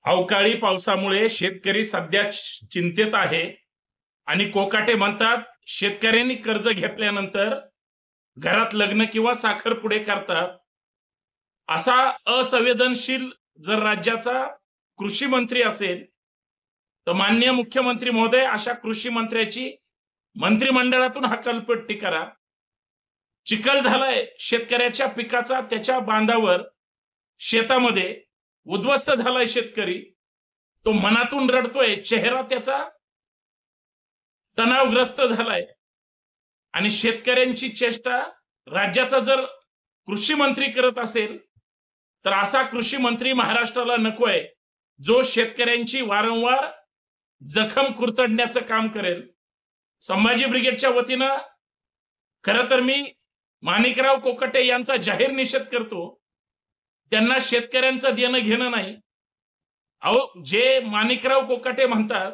अवकाळी पावसामुळे शेतकरी सध्या चिंतेत आहे आणि कोकाटे म्हणतात शेतकऱ्यांनी कर्ज घेतल्यानंतर घरात लग्न किंवा साखरपुडे करतात. असा असंवेदनशील जर राज्याचा कृषी मंत्री असेल तर माननीय मुख्यमंत्री महोदय अशा कृषी मंत्र्याची मंत्रिमंडळातून हकालपट्टी करा. चिखल झालाय शेतकऱ्याच्या पिकाचा, त्याच्या बांधावर शेतामध्ये उद्ध्वस्त झालाय शेतकरी. तो मनातून रडतोय, चेहरा त्याचा तणावग्रस्त झालाय आणि शेतकऱ्यांची चेष्टा राज्याचा जर कृषी मंत्री करत असेल तर असा कृषी मंत्री महाराष्ट्राला नकोय जो शेतकऱ्यांची वारंवार जखम कुरतडण्याचं काम करेल. संभाजी ब्रिगेडच्या वतीनं खरं तर मी माणिकराव कोकाटे यांचा जाहीर निषेध करतो. त्यांना शेतकऱ्यांचं देणं घेणं नाही. अहो, जे माणिकराव कोकाटे म्हणतात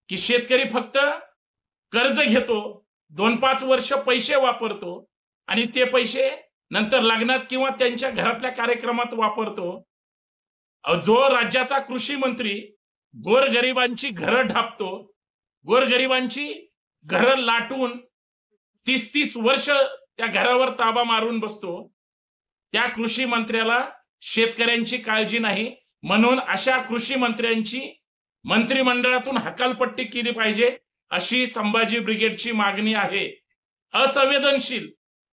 की शेतकरी फक्त कर्ज घेतो, 2-5 वर्ष पैसे वापरतो आणि ते पैसे नंतर लग्नात किंवा त्यांच्या घरातल्या कार्यक्रमात वापरतो. जो राज्याचा कृषी मंत्री गोरगरिबांची घरं ढापतो, गोरगरिबांची घरं लाटून 30-30 वर्ष त्या घरावर ताबा मारून बसतो, त्या कृषी मंत्र्याला शेतकऱ्यांची काळजी नाही. म्हणून अशा कृषी मंत्र्यांची मंत्रिमंडळातून हकालपट्टी केली पाहिजे अशी संभाजी ब्रिगेडची मागणी आहे. असंवेदनशील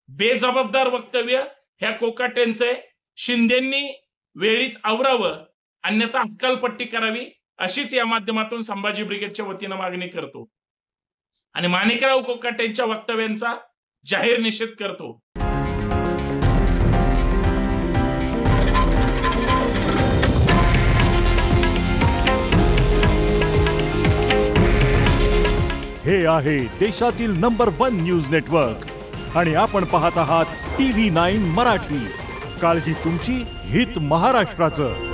बेजबाबदार वक्तव्य ह्या कोकाटेंचे शिंदेंनी वेळीच आवरावं, अन्यथा हकालपट्टी करावी अशीच या माध्यमातून संभाजी ब्रिगेडच्या वतीनं मागणी करतो आणि माणिकराव कोकाटेंच्या वक्तव्यांचा जाहीर निषेध करतो. हे आहे देशातील नंबर 1 न्यूज नेटवर्क आणि आपण पाहत आहात TV9 मराठी. काळजी तुमची, हित महाराष्ट्राचं.